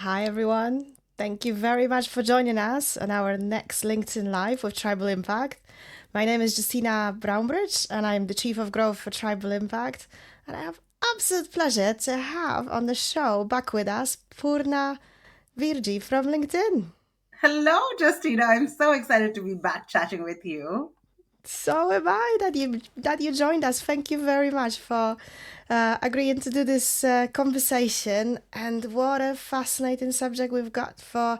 Hi, everyone. Thank you very much for joining us on our next LinkedIn Live with Tribal Impact. My name is Justina Brownbridge, and I'm the Chief of Growth for Tribal Impact. And I have absolute pleasure to have on the show back with us Purna Virji from LinkedIn. Hello, Justina. I'm so excited to be back chatting with you. So am I that you joined us. Thank you very much for agreeing to do this conversation. And what a fascinating subject we've got for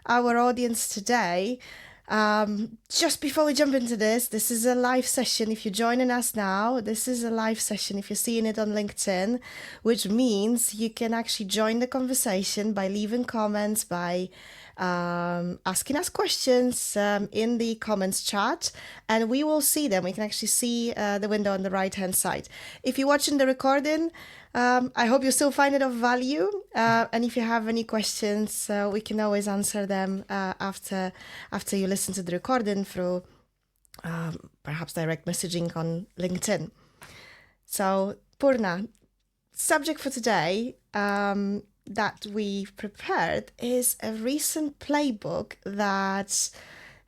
our audience today. Just before we jump into this is a live session. If you're joining us now, this is a live session. If you're seeing it on LinkedIn, which means you can actually join the conversation by leaving comments, by asking us questions in the comments chat, and we will see them. We can actually see the window on the right hand side. If you're watching the recording, I hope you still find it of value. And if you have any questions, we can always answer them after you listen to the recording through perhaps direct messaging on LinkedIn. So, Purna, subject for today that we've prepared is a recent playbook that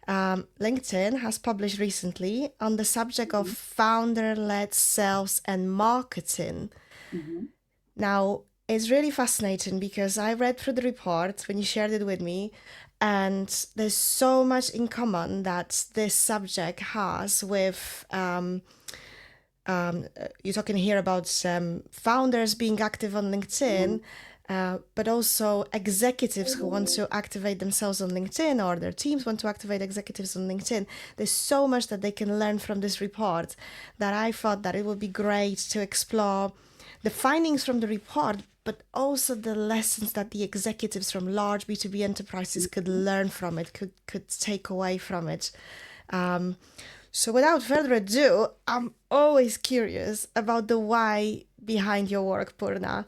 LinkedIn has published recently on the subject of founder led sales and marketing. Mhm. Now, it's really fascinating because I read through the report when you shared it with me, and there's so much in common that this subject has with you're talking here about founders being active on LinkedIn, but also executives who want to activate themselves on LinkedIn or their teams want to activate executives on LinkedIn. There's so much that they can learn from this report that I thought that it would be great to explore the findings from the report, but also the lessons that the executives from large B2B enterprises could learn from it, could take away from it. Um, so, without further ado, I'm always curious about the why behind your work, Purna.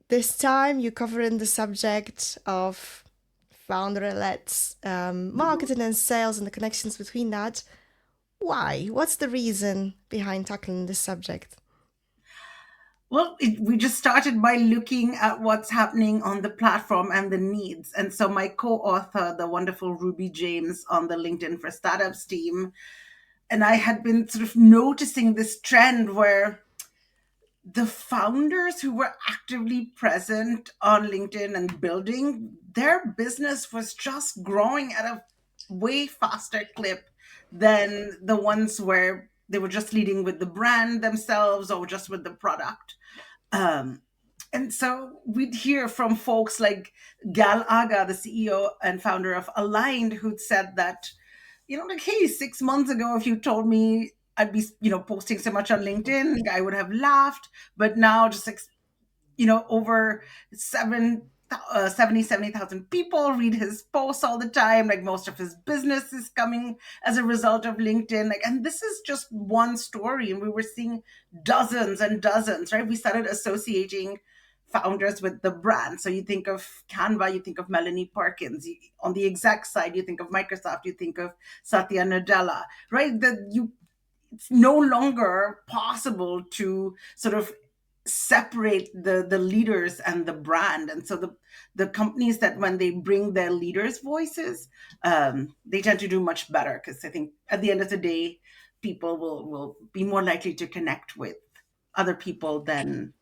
This time, you're covering the subject of founder-led Mhm. marketing and sales and the connections between that. Why? What's the reason behind tackling this subject? We just started by looking at what's happening on the platform and the needs. And so, my co author, the wonderful Ruby James on the LinkedIn for Startups team, and I had been sort of noticing this trend where the founders who were actively present on LinkedIn and building their business was just growing at a way faster clip than the ones where they were just leading with the brand themselves or just with the product. Um, and so we'd hear from folks like Gal Aga, the CEO and founder of Aligned, who'd said that, like, hey, 6 months ago, if you told me I'd be, posting so much on LinkedIn, I would have laughed. But now, just over 70,000 people read his posts all the time. Like, most of his business is coming as a result of LinkedIn. Like, and this is just one story, and we were seeing dozens and dozens, right? We started associating founders with the brand. So you think of Canva, you think of Melanie Parkins. On the exec side, you think of Microsoft, you think of Satya Nadella, right? That you It's no longer possible to sort of separate the leaders and the brand. And so the companies that, when they bring their leaders voices, they tend to do much better, because I think at the end of the day, people will be more likely to connect with other people than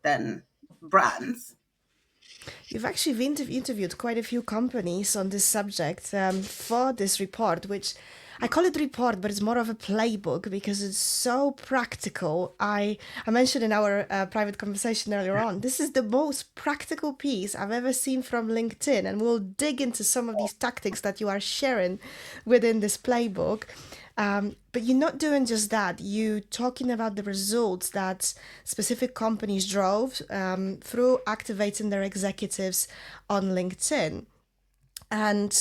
brands. You've actually interviewed quite a few companies on this subject for this report, which I call it report, but it's more of a playbook because it's so practical. I mentioned in our private conversation earlier on, this is the most practical piece I've ever seen from LinkedIn, and we'll dig into some of these tactics that you are sharing within this playbook. But you're not doing just that. You talking about the results that specific companies drove through activating their executives on LinkedIn. And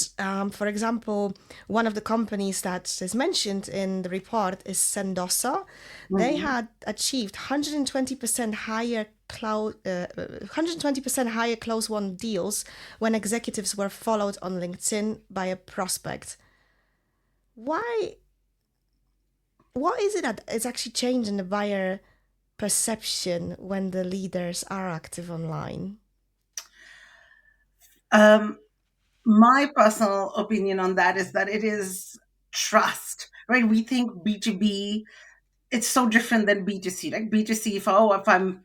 for example, one of the companies that is mentioned in the report is Sendosa. They Mhm. had achieved 120% higher 120% higher close won deals when executives were followed on LinkedIn by a prospect. Why what is it that is actually changing the buyer perception when the leaders are active online? Um, my personal opinion on that is that it is trust, right? We think B2B, it's so different than B2C. Like B2C, if I'm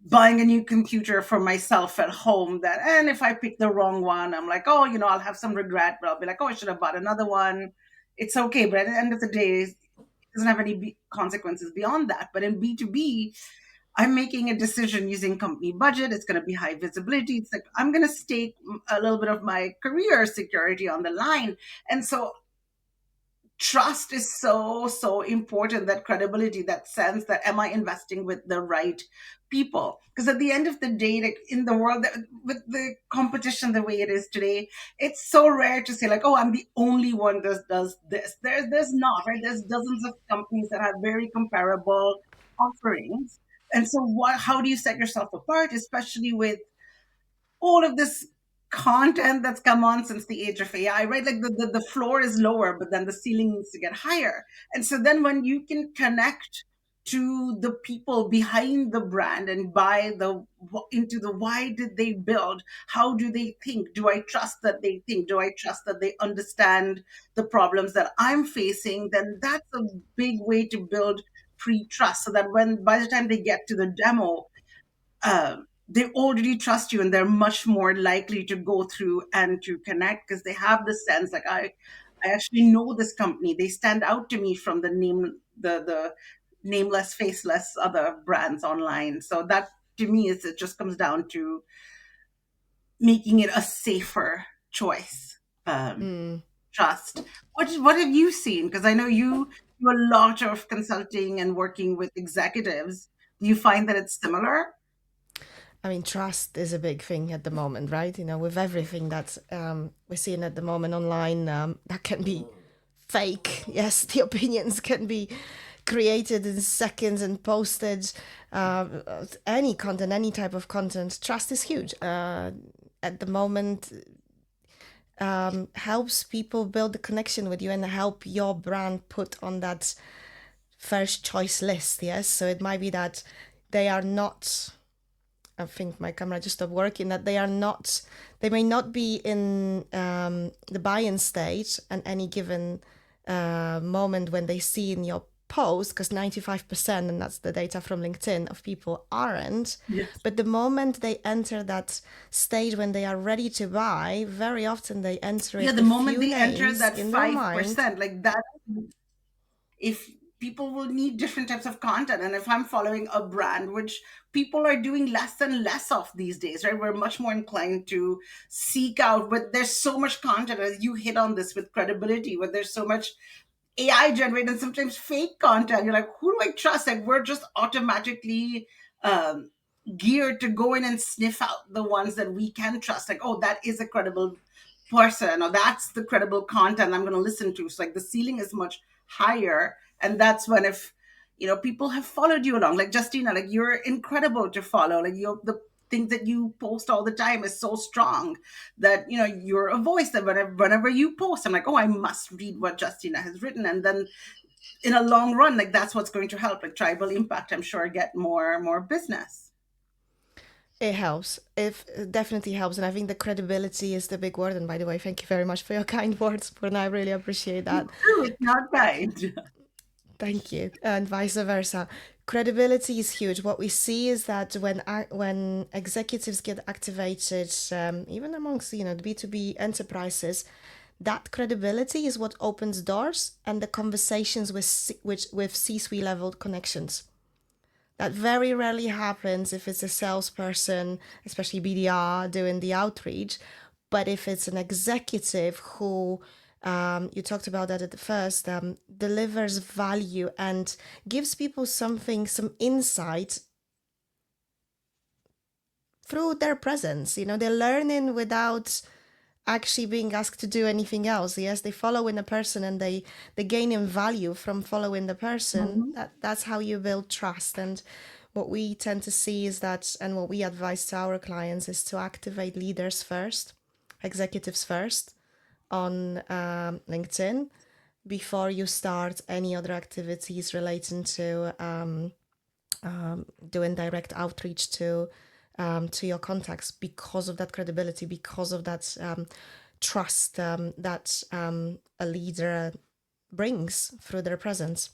buying a new computer for myself at home, that, and if I pick the wrong one, I'm like, oh, I'll have some regret, but I'll be like, oh, I should have bought another one. It's okay. But at the end of the day, it doesn't have any consequences beyond that. But in B2B, I'm making a decision using company budget. It's going to be high visibility. It's like I'm going to stake a little bit of my career security on the line. And so trust is so important, that credibility, that sense that am I investing with the right people? Because at the end of the day, like in the world that, with the competition the way it is today, it's so rare to say like, oh, I'm the only one that does this. There's not, right? There's dozens of companies that have very comparable offerings. And so how do you set yourself apart, especially with all of this content that's come on since the age of AI, right? Like the floor is lower, but then the ceiling needs to get higher. And so then when you can connect to the people behind the brand and buy into the why did they build, how do they think, do I trust that they think, do I trust that they understand the problems that I'm facing, then that's a big way to build pre-trust, so that when by the time they get to the demo, they already trust you and they're much more likely to go through and to connect, because they have the sense like, I actually know this company. They stand out to me from the nameless, faceless other brands online. So that, to me, is it just comes down to making it a safer choice. Um, Mm. Trust. What have you seen? Because I know you do a lot of consulting and working with executives. Do you find that it's similar? I mean, trust is a big thing at the moment, right? With everything that we're seeing at the moment online, that can be fake. Yes, the opinions can be created in seconds and posted. Any content, any type of content, trust is huge. At the moment, helps people build the connection with you and help your brand put on that first choice list. Yes, so it might be that they are not. I think my camera just stopped working. That they are not. They may not be in the buy-in stage at any given moment when they see in your post, because 95%, and that's the data from LinkedIn, of people aren't. Yes. But the moment they enter that stage when they are ready to buy, very often they enter Yeah, it the with moment few they enter names that in their mind. 5%, like that, if people will need different types of content, and if I'm following a brand, which people are doing less and less of these days, right? We're much more inclined to seek out, but there's so much content, as you hit on this with credibility, where there's so much AI generated and sometimes fake content. You're like, who do I trust? Like, we're just automatically um, geared to go in and sniff out the ones that we can trust. Like, oh, that is a credible person, or that's the credible content I'm going to listen to. So, like, the ceiling is much higher. And that's when, if people have followed you along, like Justina, like you're incredible to follow. Like, the things that you post all the time is so strong that you're a voice that whenever you post, I'm like, oh, I must read what Justina has written. And then in a long run, like that's what's going to help, like Tribal Impact, I'm sure, get more business. It helps. It definitely helps, and I think the credibility is the big word. And by the way, thank you very much for your kind words, Purna. I really appreciate You that. do, it's not kind. Thank you, and vice versa. Credibility is huge. What we see is that when executives get activated, even amongst the B2B enterprises, that credibility is what opens doors and the conversations with C-suite level connections. That very rarely happens if it's a salesperson, especially BDR, doing the outreach. But if it's an executive who, you talked about that at the first, delivers value and gives people some insight through their presence. They're learning without actually being asked to do anything else. Yes, they follow in a person and they gain in value from following the person. Mhm. That's how you build trust. And what we tend to see is that, and what we advise to our clients is to activate leaders first, executives first on LinkedIn before you start any other activities relating to doing direct outreach to to your contacts because of that credibility, because of that trust that a leader brings through their presence.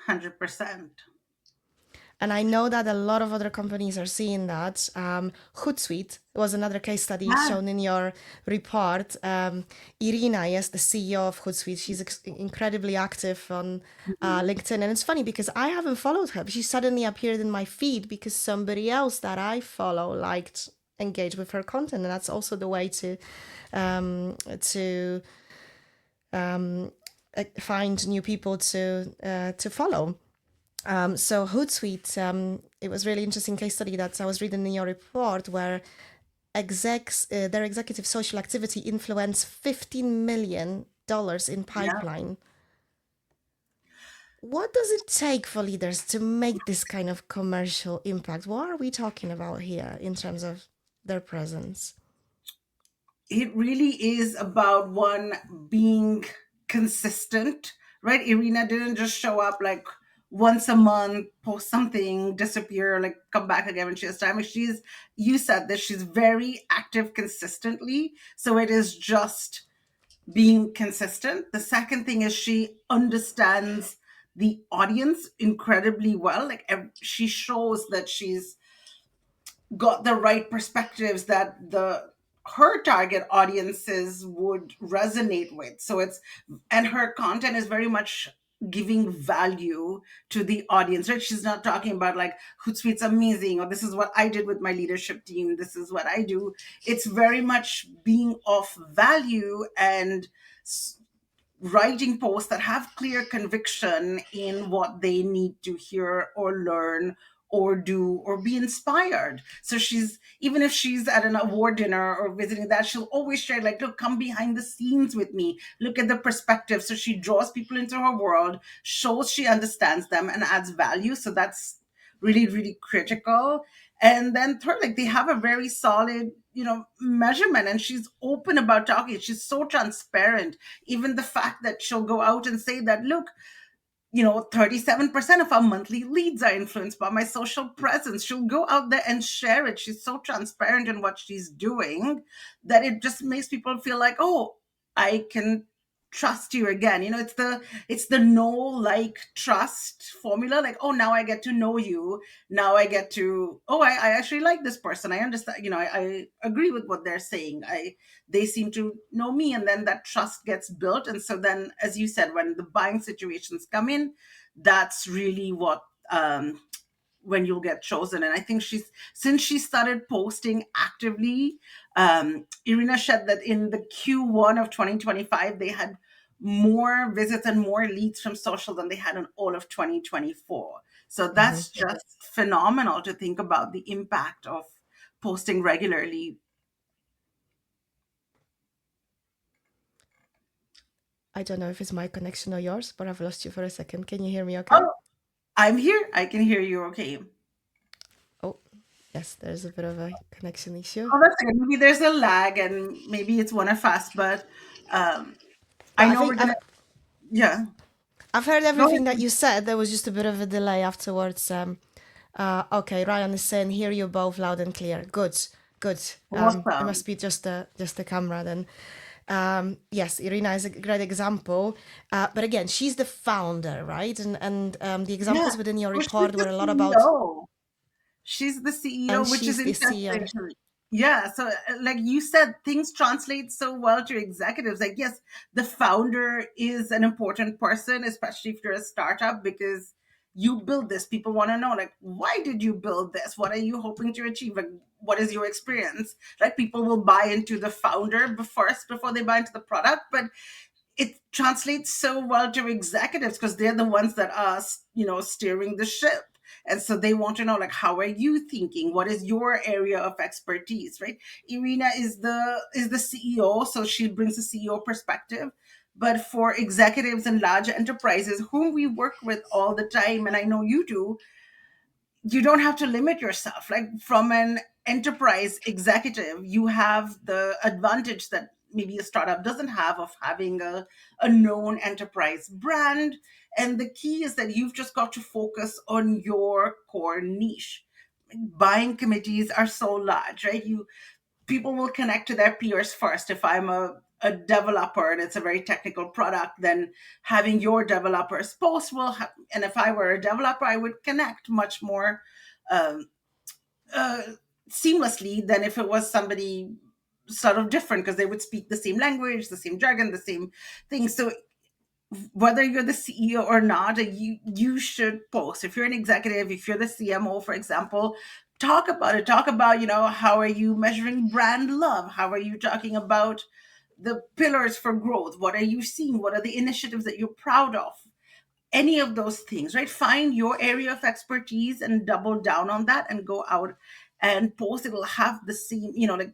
100%. And I know that a lot of other companies are seeing that. Hootsuite was another case study Yeah. shown in your report. Irina, yes, the CEO of Hootsuite, she's incredibly active on LinkedIn. And it's funny because I haven't followed her, but she suddenly appeared in my feed because somebody else that I follow liked engage with her content. And that's also the way to find new people to follow. So Hootsuite, it was really interesting case study that I was reading in your report where their executive social activity influenced $15 million in Yeah. pipeline. What does it take for leaders to make this kind of commercial impact? What are we talking about here in terms of their presence? It really is about one being consistent, right? Irina didn't just show up like once a month, post something, disappear, like come back again when she has time. She's, you said this, she's very active consistently. So it is just being consistent. The second thing is she understands the audience incredibly well. Like she shows that she's got the right perspectives that the her target audiences would resonate with. So it's, and her content is very much giving value to the audience, right? She's not talking about like Hootsuite's amazing, or this is what I did with my leadership team, this is what I do. It's very much being of value and writing posts that have clear conviction in what they need to hear or learn or do or be inspired. So she's, even if she's at an award dinner or visiting that, she'll always share like, look, come behind the scenes with me, look at the perspective. So she draws people into her world, shows she understands them and adds value. So that's really, really critical. And then third, like they have a very solid, measurement, and she's open about talking. She's so transparent. Even the fact that she'll go out and say that, look, 37% of our monthly leads are influenced by my social presence. She'll go out there and share it. She's so transparent in what she's doing that it just makes people feel like, oh, I can trust you again. It's the know, like, trust formula. Like, oh, now I get to know you. Now I get to, oh, I actually like this person. I understand, I agree with what they're saying. They seem to know me, and then that trust gets built. And so then, as you said, when the buying situations come in, that's really what, when you'll get chosen. And I think since she started posting actively, Irina said that in the Q1 of 2025 they had more visits and more leads from social than they had in all of 2024. So Mhm. that's just phenomenal to think about the impact of posting regularly. I don't know if it's my connection or yours, but I've lost you for a second. Can you hear me okay? Oh, I'm here. I can hear you okay. Oh, yes, there's a bit of a connection issue. Oh, that's good. Maybe there's a lag and maybe it's one of us, but um, But I I know think we're gonna. Yeah, I've heard go everything that ahead. you said. There was just a bit of a delay afterwards. Okay, Ryan is saying, hear you both loud and clear. Good, good. It Awesome. must be just the camera then. Yes, Irina is a great example. But again, she's the founder, right? And the Yeah. examples within your Well, she's report the were a lot about, CEO. She's the CEO, and which is she's the interesting. CEO. Yeah. So, like you said, things translate so well to executives. Like, yes, the founder is an important person, especially if you're a startup, because you build this. People want to know, like, why did you build this? What are you hoping to achieve? Like, what is your experience? Like, people will buy into the founder first before they buy into the product. But it translates so well to executives because they're the ones that are steering the ship, and so they want to know, like, how are you thinking, what is your area of expertise, right? Irina is the CEO, so she brings the CEO perspective. But for executives and large enterprises whom we work with all the time, and I know you do, you don't have to limit yourself. Like, from an enterprise executive, you have the advantage that maybe a startup doesn't have, of having a known enterprise brand. And the key is that you've just got to focus on your core niche. Buying committees are so large, right? People will connect to their peers first. If I'm a developer and it's a very technical product, then having your developers post and if I were a developer, I would connect much more um, uh, seamlessly than if it was somebody sort of different, because they would speak the same language, the same jargon, the same thing. So whether you're the CEO or not, you should post. If you're an executive, if you're the CMO, for example, talk about it. Talk about, how are you measuring brand love? How are you talking about the pillars for growth? What are you seeing? What are the initiatives that you're proud of? Any of those things, right? Find your area of expertise and double down on that and go out and post. It'll have the same, like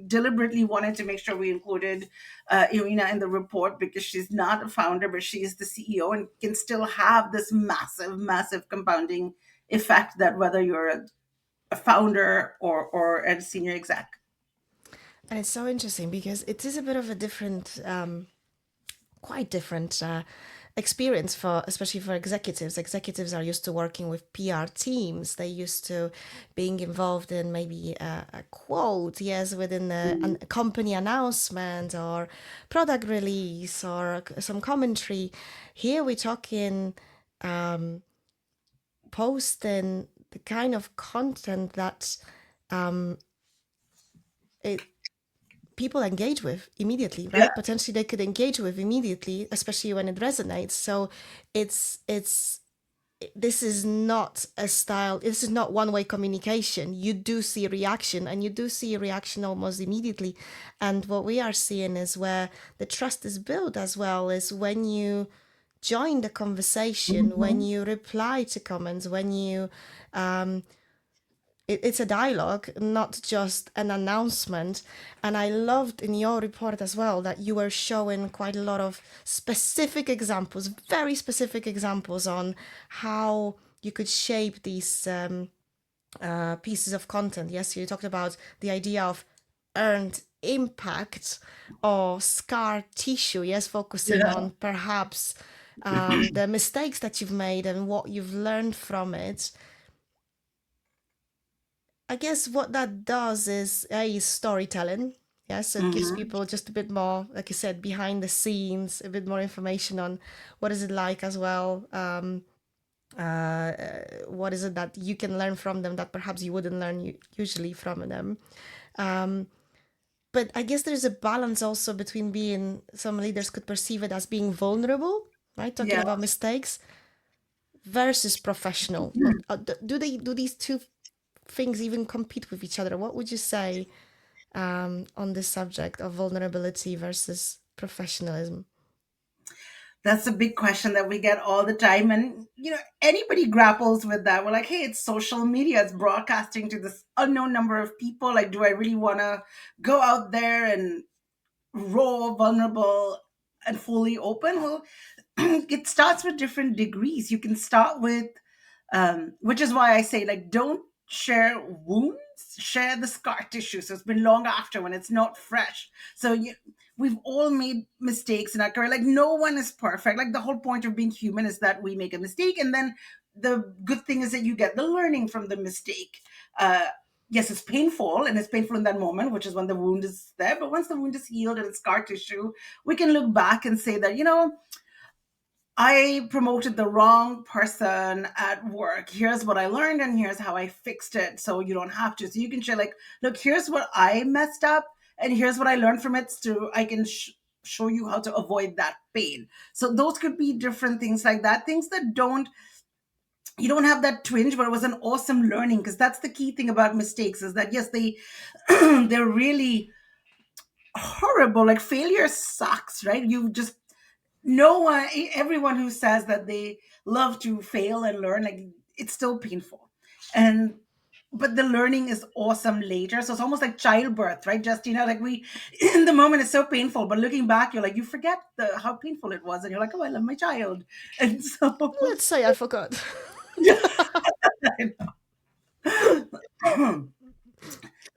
deliberately wanted to make sure we included Irina in the report, because she's not a founder, but she is the CEO and can still have this massive, massive compounding effect, that whether you're a founder or a senior exec. And it's so interesting because it is a bit of a different, quite different experience for, especially for executives. Executives are used to working with PR teams. They used to being involved in maybe a quote, yes, within a company announcement or product release or some commentary. Here we're talking posting the kind of content that it people engage with immediately, Yeah. right? Potentially they could engage with immediately, especially when it resonates. So it's this is not a style, this is not one way communication. You do see a reaction, and you do see a reaction almost immediately. And what we are seeing is where the trust is built as well is when you join the conversation, when Mhm. you reply to comments, when you it's a dialogue, not just an announcement. And I loved in your report as well that you were showing quite a lot of specific examples, very specific examples on how you could shape these pieces of content. Yes, you talked about the idea of earned impact or scar tissue. Yes, focusing Yeah. on perhaps the mistakes that you've made and what you've learned from it. I guess what that does is storytelling. Yes, so it gives Mhm. people just a bit more, like you said, behind the scenes, a bit more information on what is it like as well. What is it that you can learn from them that perhaps you wouldn't learn usually from them. But I guess there's a balance also between being, some leaders could perceive it as being vulnerable, right? Talking Yeah. about mistakes versus professional. Do these two things even compete with each other? What would you say on this subject of vulnerability versus professionalism? That's a big question that we get all the time. And, anybody grapples with that. We're like, hey, it's social media, it's broadcasting to this unknown number of people. Like, do I really want to go out there and raw, vulnerable, and fully open? Well, it starts with different degrees. You can start with, which is why I say, like, don't share wounds, share the scar tissue. So it's been long after, when it's not fresh. So we've all made mistakes in our career. Like, no one is perfect. Like, the whole point of being human is that we make a mistake, and then the good thing is that you get the learning from the mistake. Yes, it's painful, and it's painful in that moment, which is when the wound is there. But once the wound is healed and it's scar tissue, we can look back and say that, I promoted the wrong person at work. Here's what I learned, and here's how I fixed it. So you don't have to. So you can share, like, look, here's what I messed up, and here's what I learned from it. So I can show you how to avoid that pain. So those could be different things like that. Things that you don't have that twinge, but it was an awesome learning, because that's the key thing about mistakes, is that, yes, they're really horrible. Like, failure sucks, right? You just, no one, everyone who says that they love to fail and learn, like, it's still painful. And but the learning is awesome later. So it's almost like childbirth, right? Just, like, we in the moment it's so painful, but looking back, you're like, you forget how painful it was, and you're like, oh, I love my child. And so Let's say I forgot.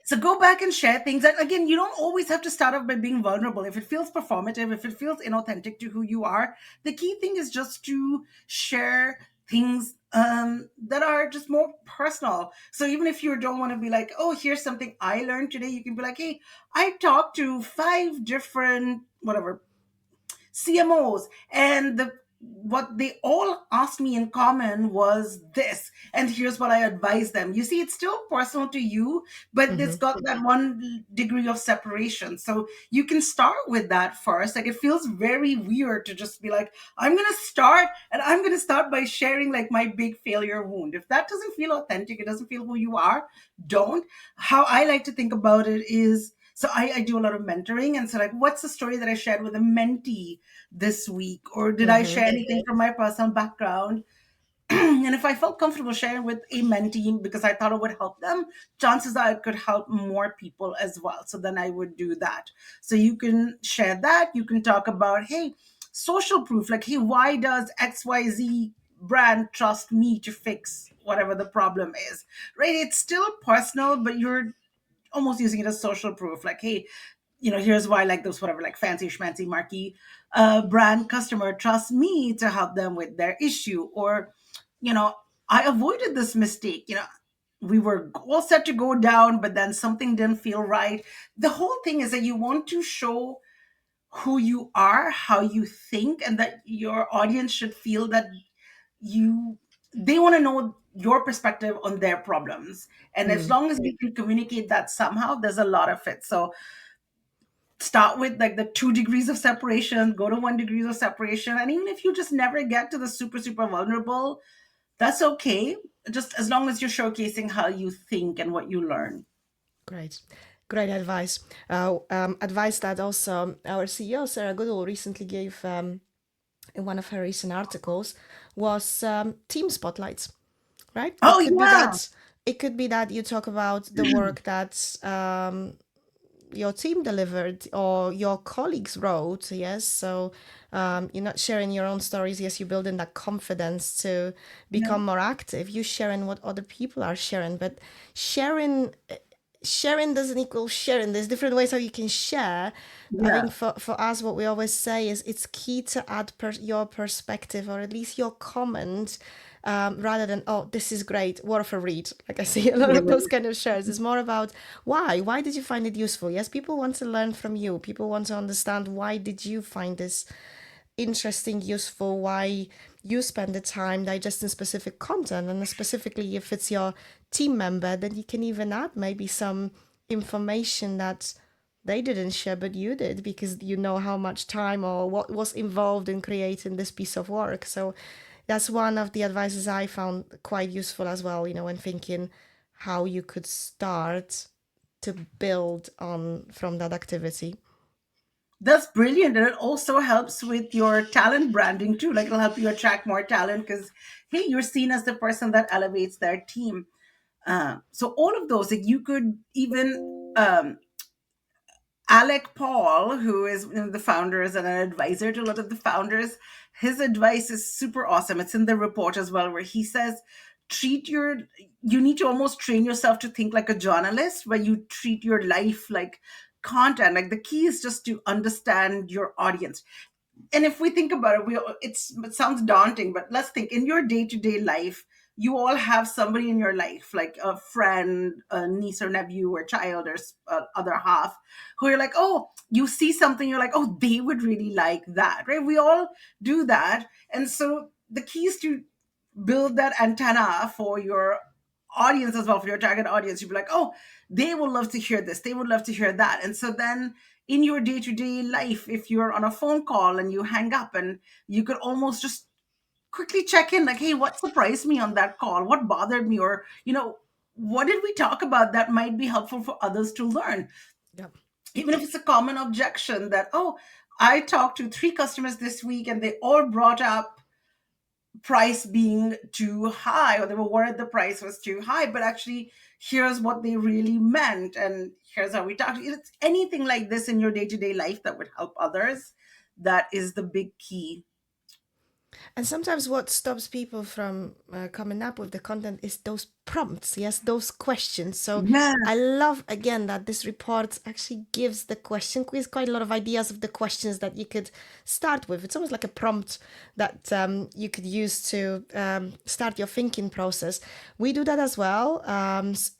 So go back and share things. And again, you don't always have to start off by being vulnerable. If it feels performative, if it feels inauthentic to who you are, the key thing is just to share things that are just more personal. So even if you don't want to be like, oh, here's something I learned today, you can be like, hey, I talked to 5 different whatever CMOs, and what they all asked me in common was this, and here's what I advised them. You see, it's still personal to you, but it's Mhm. got that one degree of separation. So you can start with that first. Like, it feels very weird to just be like, I'm gonna start, and I'm gonna start by sharing like my big failure wound. If that doesn't feel authentic, it doesn't feel who you are, don't. How I like to think about it is, so I do a lot of mentoring, and so like, what's the story that I shared with a mentee this week, or did I share Mhm. anything from my personal background? And if I felt comfortable sharing with a mentee because I thought it would help them, chances are it could help more people as well. So then I would do that. So you can share that. You can talk about, hey, social proof, like, hey, why does XYZ brand trust me to fix whatever the problem is? Right? It's still personal, but you're almost using it as social proof. Like, hey, here's why, like, those whatever, like, fancy schmancy marquee brand customer trusts me to help them with their issue. Or, you know, I avoided this mistake. We were all set to go down, but then something didn't feel right. The whole thing is that you want to show who you are, how you think, and that your audience should feel that you they want to know your perspective on their problems. And as Mm. long as you can communicate that somehow, there's a lot of it. So start with like the 2 degrees of separation, go to 1 degree of separation. And even if you just never get to the super, super vulnerable, that's okay. Just as long as you're showcasing how you think and what you learn. Great. Great advice. Advice that also our CEO, Sarah Goodall, recently gave in one of her recent articles was team spotlights, right? Oh, yeah. It could be that you talk about the work that your team delivered or your colleagues wrote. Yes, so you're not sharing your own stories. Yes, you're building that confidence to Yeah. become more active. You sharing what other people are sharing, but sharing sharing doesn't equal sharing. There's different ways how you can share. I Yeah. think for us, what we always say is it's key to add your perspective or at least your comment, rather than, oh, this is great, worth a read. Like I see a lot of those kind of shares. It's more about why. Why did you find it useful? Yes, people want to learn from you. People want to understand why did you find this interesting, useful, why you spend the time digesting specific content. And specifically, if it's your team member, then you can even add maybe some information that they didn't share, but you did because you know how much time or what was involved in creating this piece of work. So that's one of the advices I found quite useful as well, when thinking how you could start to build on from that activity. That's brilliant. And it also helps with your talent branding too. Like, it'll help you attract more talent because, hey, you're seen as the person that elevates their team. So all of those, like, you could even Alec Paul, who is one of the founders and an advisor to a lot of the founders, his advice is super awesome. It's in the report as well, where he says, you need to almost train yourself to think like a journalist, where you treat your life like content. Like, the key is just to understand your audience. And if we think about it, it sounds daunting, but let's think in your day-to-day life, you all have somebody in your life, like a friend, a niece or nephew or child, or other half, who you're like, oh, you see something, you're like, oh, they would really like that, right? We all do that. And so the key is to build that antenna for your audience as well, for your target audience. You'd be like, oh, they would love to hear this, they would love to hear that. And so then in your day-to-day life, if you're on a phone call and you hang up, and you could almost just quickly check in, like, hey, what surprised me on that call, what bothered me, or what did we talk about that might be helpful for others to learn. Yeah. Even if it's a common objection that, oh, I talked to 3 customers this week and they all brought up price being too high, or they were worried the price was too high, but actually here's what they really meant, and here's how we talked. It's anything like this in your day-to-day life that would help others. That is the big key. And sometimes what stops people from coming up with the content is those prompts, yes, those questions. So Yeah. I love again that this report actually gives the question quiz quite a lot of ideas of the questions that you could start with. It's almost like a prompt that you could use to start your thinking process. We do that as well,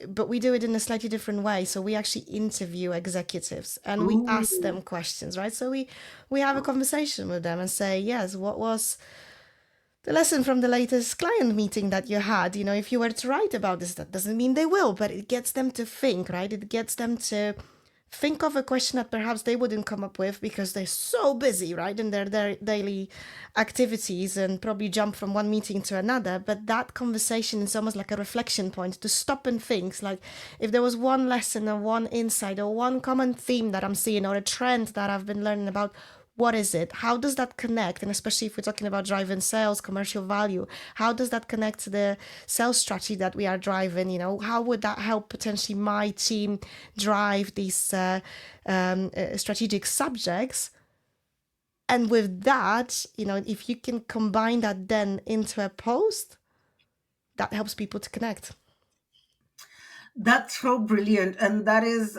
but we do it in a slightly different way. So we actually interview executives and we ask Ooh. them questions, right? So we have a conversation with them and say, yes, what was the lesson from the latest client meeting that you had? You know, if you were to write about this, that doesn't mean they will, but it gets them to think, right? It gets them to think of a question that perhaps they wouldn't come up with because they're so busy, right, in their daily activities, and probably jump from one meeting to another. But that conversation is almost like a reflection point to stop and think, like, if there was one lesson or one insight or one common theme that I'm seeing or a trend that I've been learning about, what is it? How does that connect? And especially if we're talking about driving sales, commercial value, how does that connect to the sales strategy that we are driving? You know, how would that help potentially my team drive these strategic subjects? And with that, you know, if you can combine that then into a post, that helps people to connect. That's so brilliant. And that is,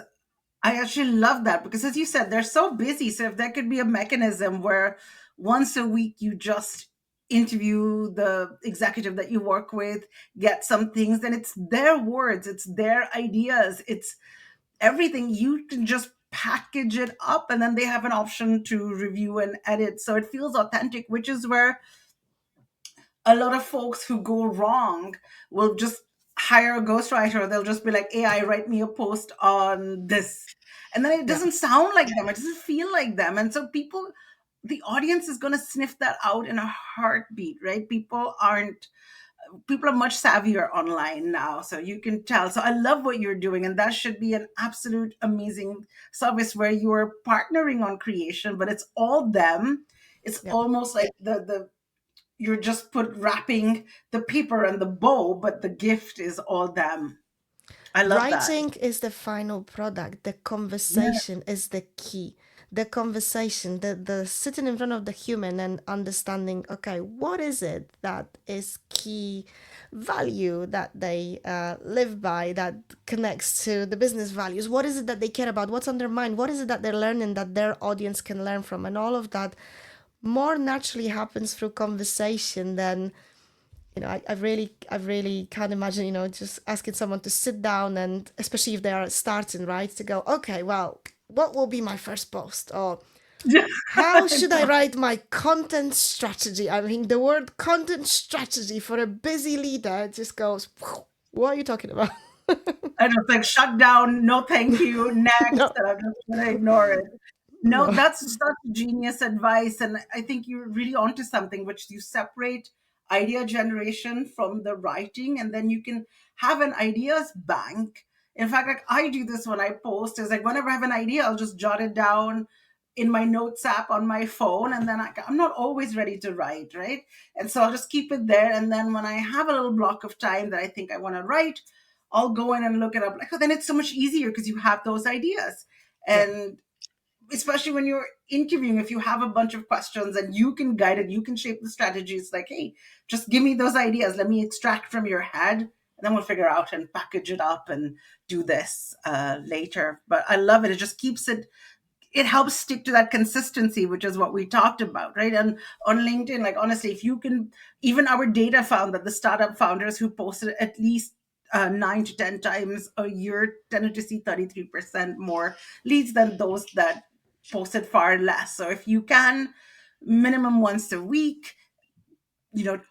I actually love that because, as you said, they're so busy. So, if there could be a mechanism where once a week you just interview the executive that you work with, get some things, then it's their words, it's their ideas, it's everything. You can just package it up and then they have an option to review and edit. So, it feels authentic, which is where a lot of folks who go wrong will just hire a ghostwriter. They'll just be like, AI, write me a post on this. And then it Yeah. doesn't sound like them. It doesn't feel like them. And so people, the audience is going to sniff that out in a heartbeat, right? People are much savvier online now. So you can tell. So I love what you're doing. And that should be an absolute amazing service where you're partnering on creation, but it's all them. It's Yeah. almost like the you're just put wrapping the paper and the bow, but the gift is all them. I love that. Writing is the final product. The Yeah. conversation is the key. The conversation, the sitting in front of the human and understanding, okay, what is it that is key value that they live by, that connects to the business values? What is it that they care about? What's on their mind? What is it that they're learning that their audience can learn from? And all of that more naturally happens through conversation than, you know, I really can't imagine, you know, just asking someone to sit down and, especially if they are starting, right, to go, okay, well, what will be my first post? Or how should I write my content strategy? I mean, the word content strategy for a busy leader just goes, what are you talking about? I just like shut down, no thank you, next, No, and I'm just gonna ignore it. No, no. that's such genius advice. And I think you're really onto something, which you separate idea generation from the writing, and then you can have an ideas bank. In fact, like I do this when I post, is like whenever I have an idea, I'll just jot it down in my notes app on my phone, and then I'm not always ready to write, right? And so I'll just keep it there. And then when I have a little block of time that I think I want to write, I'll go in and look it up. Like, oh, then it's so much easier because you have those ideas. Yeah, And especially when you're interviewing, if you have a bunch of questions and you can guide it, you can shape the strategy. It's like, hey, just give me those ideas, let me extract from your head, and then we'll figure out and package it up and do this later. But I love it. It just keeps it helps stick to that consistency, which is what we talked about, right? And on LinkedIn, like honestly, if you can, even our data found that the startup founders who posted at least 9 to 10 times a year tended to see 33% more leads than those that posted far less. So if you can, minimum once a week,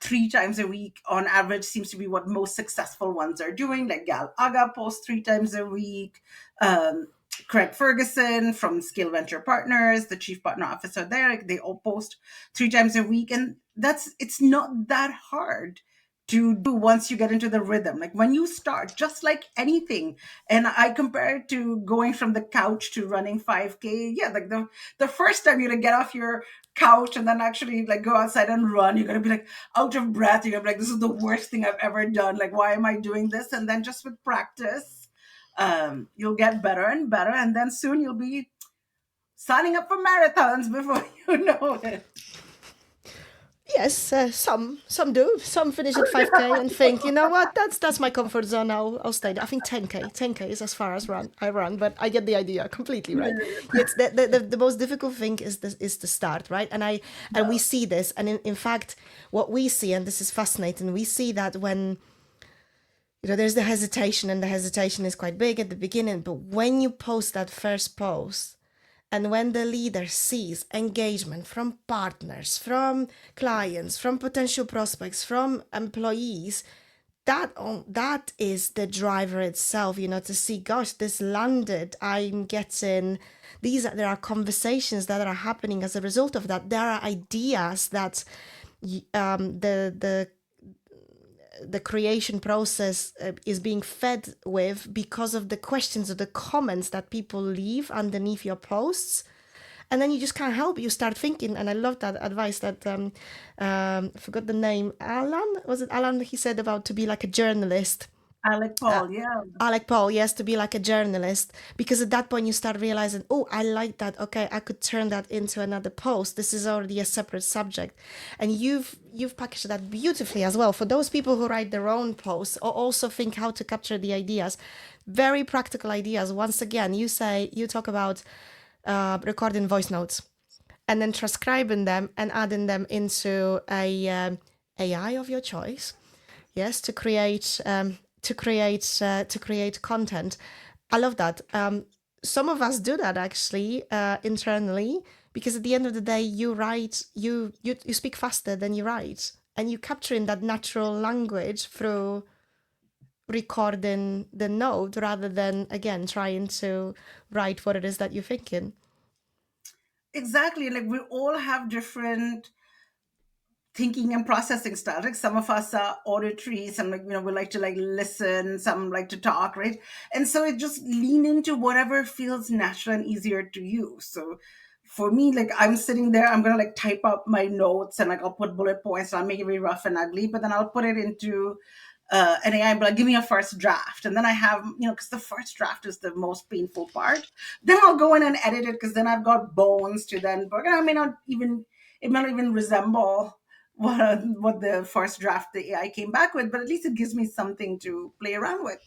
3 times a week on average seems to be what most successful ones are doing. Like Gal Aga posts 3 times a week. Craig Ferguson from Scale Venture Partners, the chief partner officer there, like, they all post 3 times a week. And it's not that hard to do once you get into the rhythm. Like when you start, just like anything. And I compare it to going from the couch to running 5K. Yeah, like the first time you're gonna get off your couch and then actually like go outside and run, you're gonna be like out of breath. You're gonna be like, this is the worst thing I've ever done. Like, why am I doing this? And then just with practice, you'll get better and better, and then soon you'll be signing up for marathons before you know it. Yes, some do. Some finish at 5K and think, you know what, that's my comfort zone. I'll stay there. I think 10K is as far as I run, but I get the idea completely, right? It's the most difficult thing is the start, right? And we see this, and in fact, what we see, and this is fascinating, we see that when there's the hesitation, and the hesitation is quite big at the beginning, but when you post that first post, and when the leader sees engagement from partners, from clients, from potential prospects, from employees, that is the driver itself, to see, gosh, this landed. I'm getting there are conversations that are happening as a result of that. There are ideas that the creation process is being fed with because of the questions or the comments that people leave underneath your posts. And then you just can't help, you start thinking. And I love that advice that I forgot the name, Alan, was it Alan? He said about to be like a journalist. Alec Paul, yeah. Alec Paul, yes, to be like a journalist, because at that point you start realizing, oh, I like that. Okay, I could turn that into another post. This is already a separate subject, and you've packaged that beautifully as well for those people who write their own posts or also think how to capture the ideas. Very practical ideas. Once again, you talk about recording voice notes and then transcribing them and adding them into a AI of your choice. Yes, to create content. I love that. Some of us do that actually internally, because at the end of the day, you write, you speak faster than you write, and you capturing that natural language through recording the note rather than again trying to write what it is that you're thinking. Exactly. Like we all have different thinking and processing styles. Like some of us are auditory, some like we like to like listen, some like to talk, right? And so it just lean into whatever feels natural and easier to you. So for me, like I'm sitting there, I'm gonna like type up my notes and like I'll put bullet points and I'll make it very rough and ugly, but then I'll put it into an AI, but like, give me a first draft. And then I have, because the first draft is the most painful part. Then I'll go in and edit it because then I've got bones to then work. And it may not even resemble what the first draft the AI came back with, but at least it gives me something to play around with.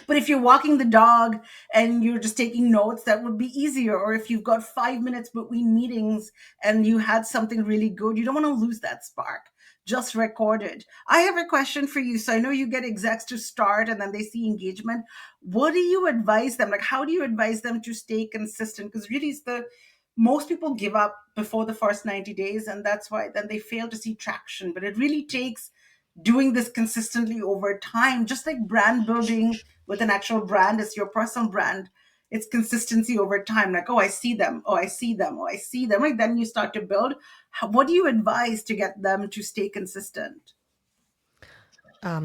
But if you're walking the dog and you're just taking notes, that would be easier. Or if you've got 5 minutes between meetings and you had something really good, you don't want to lose that spark. Just record it. I have a question for you. So I know you get execs to start and then they see engagement. What do you advise them? Like, how do you advise them to stay consistent? Because really, most people give up before the first 90 days, and that's why then they fail to see traction. But it really takes doing this consistently over time, just like brand building with an actual brand is your personal brand. It's consistency over time. Like, oh, I see them. Oh, I see them. Oh, I see them. Like then you start to build. What do you advise to get them to stay consistent?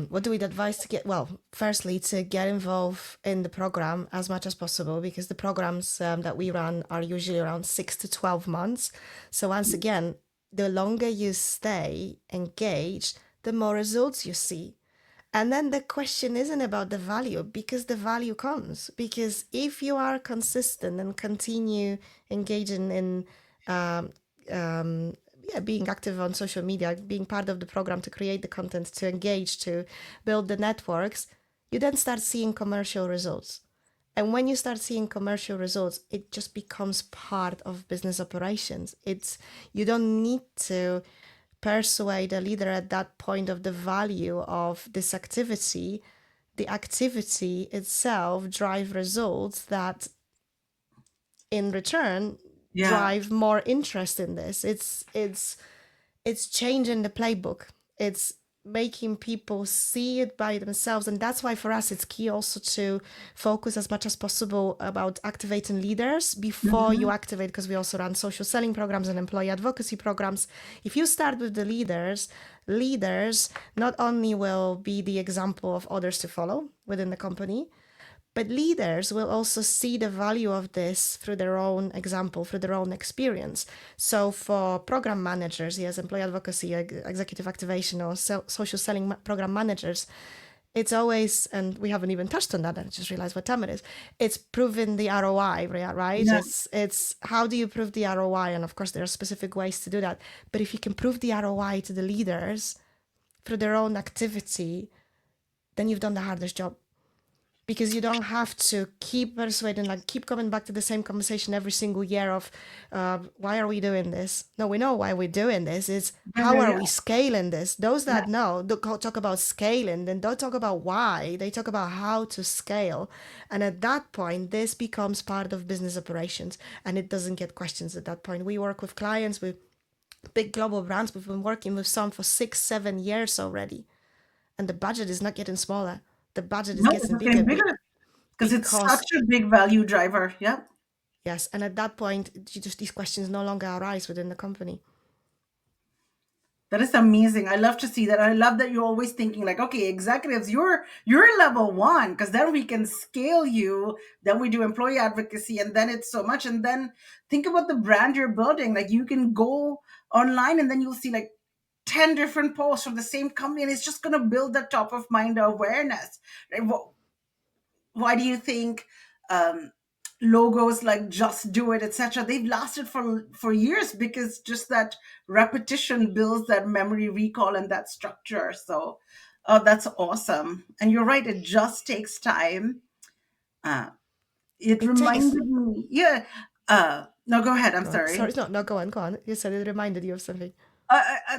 What do we advise to get? Well, firstly, to get involved in the program as much as possible, because the programs that we run are usually around 6 to 12 months. So once again, the longer you stay engaged, the more results you see. And then the question isn't about the value, because the value comes. Because if you are consistent and continue engaging in being active on social media, being part of the program to create the content, to engage, to build the networks, you then start seeing commercial results. And when you start seeing commercial results, it just becomes part of business operations. You don't need to persuade a leader at that point of the value of this activity. The activity itself drive results that in return drive more interest in this. It's changing the playbook. It's making people see it by themselves, and that's why for us it's key also to focus as much as possible about activating leaders before you activate, because we also run social selling programs and employee advocacy programs. If you start with the leaders not only will be the example of others to follow within the company, but leaders will also see the value of this through their own example, through their own experience. So for program managers, yes, employee advocacy, executive activation, or social selling program managers, it's always, and we haven't even touched on that, and I just realized what time it is. It's proving the ROI, right? Yeah. It's how do you prove the ROI? And of course, there are specific ways to do that. But if you can prove the ROI to the leaders through their own activity, then you've done the hardest job, because you don't have to keep persuading, like keep coming back to the same conversation every single year of why are we doing this? No, we know why we're doing this. It's Yeah, how yeah, are yeah. we scaling this? Those Yeah. that know talk about scaling, then don't talk about why. They talk about how to scale. And at that point, this becomes part of business operations, and it doesn't get questions at that point. We work with clients with big global brands. We've been working with some for 6-7 years already, and the budget is not getting smaller. The budget is No, it's getting bigger getting bigger because it's such because a big value driver. Yeah. yes, and at that point, these questions no longer arise within the company. That is amazing. I love to see that. I love that you're always thinking like, okay, executives, you're level one, because then we can scale you. Then we do employee advocacy, and then it's so much. And then think about the brand you're building. Like you can go online, and then you'll see like 10 different posts from the same company, and it's just going to build that top of mind awareness. Right? Why do you think um, logos like Just Do It, etc., they've lasted for years? Because just that repetition builds that memory recall and that structure. So that's awesome. And you're right, it just takes time. uh, it It takes. reminded me, yeah. No, go ahead, I'm Go on. sorry. Sorry, no, go on, go on. You said it reminded you of something.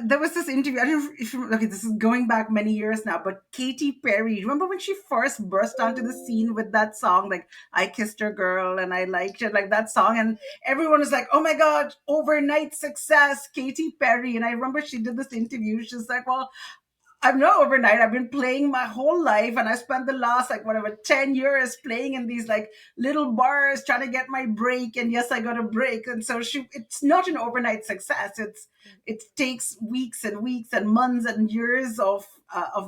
There was this interview. I don't know if you, okay, this is going back many years now, but Katy Perry. Remember when she first burst onto the scene with that song, like "I Kissed Your Girl" and "I Liked It," like that song, and everyone was like, "Oh my God, overnight success, Katy Perry!" And I remember she did this interview. She's like, "Well, I'm not overnight. I've been playing my whole life, and I spent the last like whatever 10 years playing in these like little bars, trying to get my break. And yes, I got a break. And so it's not an overnight success. It takes weeks and weeks and months and years of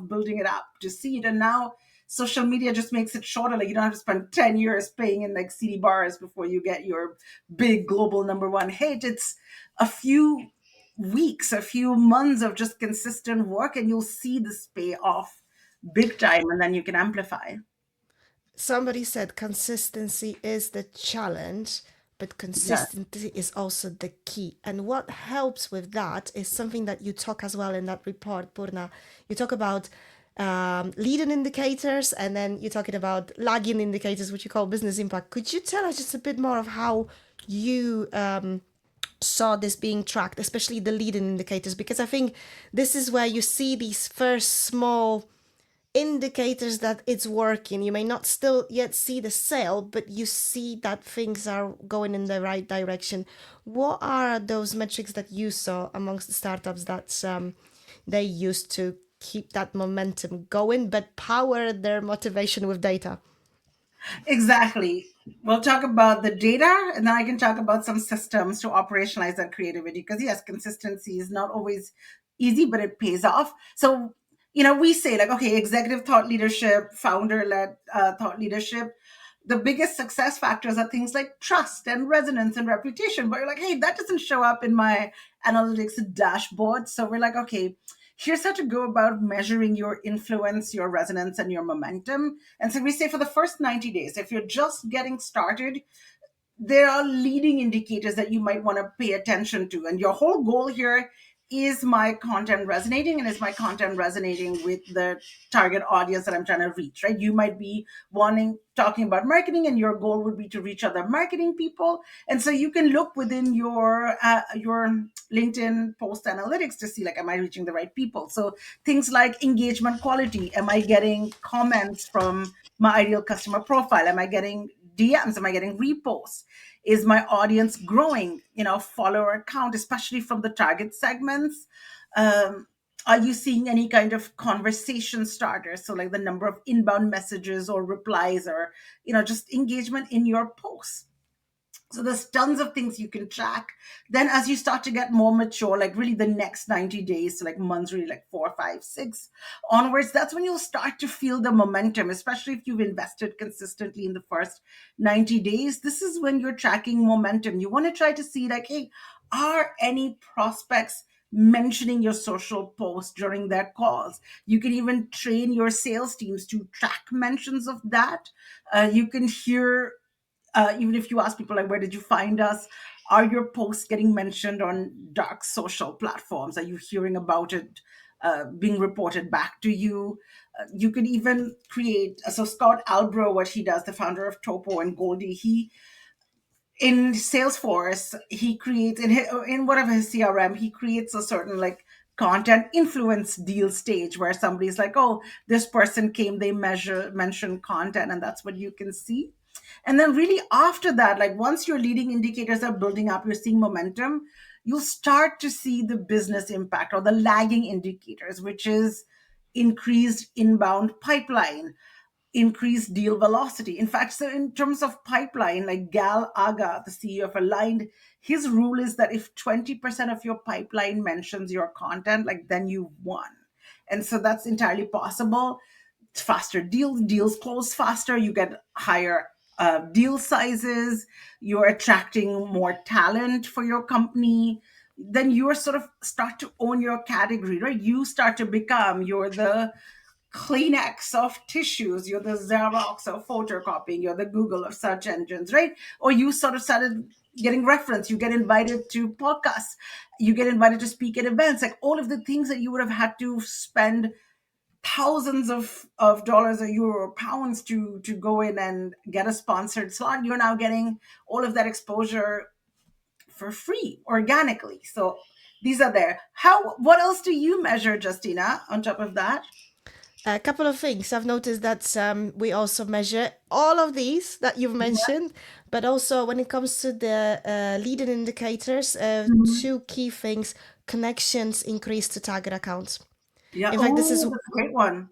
building it up to see it. And now social media just makes it shorter. Like you don't have to spend 10 years playing in like CD bars before you get your big global number one hit. It's a few weeks, a few months of just consistent work, and you'll see this pay off big time, and then you can amplify. Somebody said consistency is the challenge, but Yeah, consistency is also the key. And what helps with that is something that you talk as well in that report, Purna. You talk about leading indicators, and then you're talking about lagging indicators, which you call business impact. Could you tell us just a bit more of how you saw this being tracked, especially the leading indicators? Because I think this is where you see these first small indicators that it's working. You may not still yet see the sale, but you see that things are going in the right direction. What are those metrics that you saw amongst the startups that they used to keep that momentum going, but power their motivation with data? exactly. We'll talk about the data, and then I can talk about some systems to operationalize that creativity. Because yes, consistency is not always easy, but it pays off. So we say like, okay, executive thought leadership, founder led thought leadership. The biggest success factors are things like trust and resonance and reputation. But you're like, hey, that doesn't show up in my analytics dashboard. So we're like, okay, here's how to go about measuring your influence, your resonance, and your momentum. And so we say for the first 90 days, if you're just getting started, there are leading indicators that you might want to pay attention to. And your whole goal here is my content resonating, and is my content resonating with the target audience that I'm trying to reach, right? You might be talking about marketing, and your goal would be to reach other marketing people. And so you can look within your LinkedIn post analytics to see like, am I reaching the right people? So things like engagement quality, am I getting comments from my ideal customer profile? Am I getting DMs? Am I getting reposts? Is my audience growing? Follower count, especially from the target segments. Um, are you seeing any kind of conversation starters? So, like the number of inbound messages or replies, or just engagement in your posts. So there's tons of things you can track. Then as you start to get more mature, like really the next 90 days, so like months, really like 4, 5, 6 onwards, that's when you'll start to feel the momentum, especially if you've invested consistently in the first 90 days. This is when you're tracking momentum. You want to try to see like, hey, are any prospects mentioning your social post during their calls. You can even train your sales teams to track mentions of that. You can hear, even if you ask people like, where did you find us? Are your posts getting mentioned on dark social platforms? Are you hearing about it being reported back to you? You could even create, so Scott Albro, what he does, the founder of Topo and Goldie, he, in Salesforce, he creates in whatever his CRM, he creates a certain like content influence deal stage where somebody's like, oh, this person came, they mention content, and that's what you can see. And then really after that, like once your leading indicators are building up, you're seeing momentum, you'll start to see the business impact or the lagging indicators, which is increased inbound pipeline, increase deal velocity. In fact, so in terms of pipeline, like Gal Aga, the CEO of Aligned, his rule is that if 20% of your pipeline mentions your content, like then you've won. And so that's entirely possible. It's faster deals close faster, you get higher deal sizes, you're attracting more talent for your company, then you're sort of start to own your category, right? You start to become, you're the Kleenex of tissues, you're the Xerox of photocopying, you're the Google of search engines, right? Or you sort of started getting reference, you get invited to podcasts, you get invited to speak at events, like all of the things that you would have had to spend thousands of dollars or euro or pounds to go in and get a sponsored slot, you're now getting all of that exposure for free organically. So these are there. How, what else do you measure, Justina, on top of that? A couple of things. I've noticed that we also measure all of these that you've mentioned, but also when it comes to the leading indicators, Mhm. two key things: connections increase to target accounts. Yeah. In fact, Oh, that's a great one.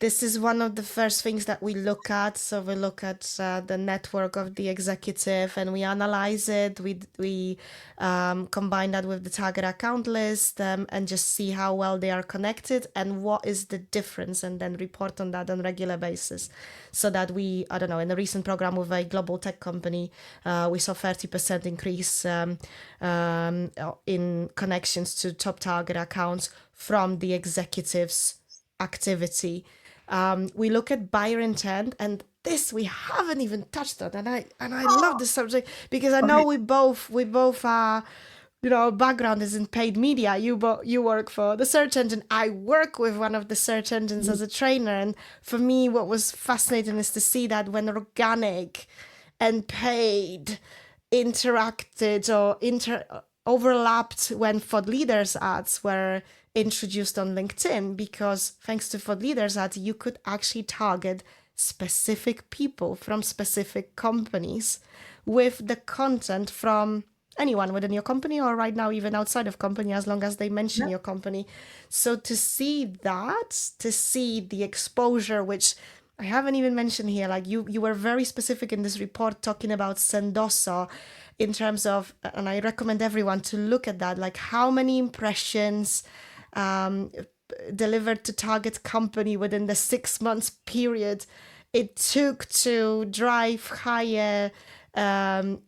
this is one of the first things that we look at. So we look at the network of the executive and we analyze it. We combine that with the target account list and just see how well they are connected and what is the difference, and then report on that on a regular basis. So that we, I don't know, in a recent program with a global tech company, we saw 30% increase in connections to top target accounts from the executives' activity. We look at buyer intent, and this we haven't even touched on, and I love Oh, this subject because I know okay. we both are, you know, our background is in paid media. You work for the search engine. I work with one of the search engines as a trainer, and for me, what was fascinating is to see that when organic and paid interacted or overlapped when thought leaders ads were introduced on LinkedIn, because thanks to thought leaders ads you could actually target specific people from specific companies with the content from anyone within your company or right now even outside of company, as long as they mention Yeah. your company. So to see that, to see the exposure, which I haven't even mentioned here, like you were very specific in this report talking about Sendoso in terms of, and I recommend everyone to look at that, like how many impressions um, delivered to target company within the 6 months period it took to drive higher. I'm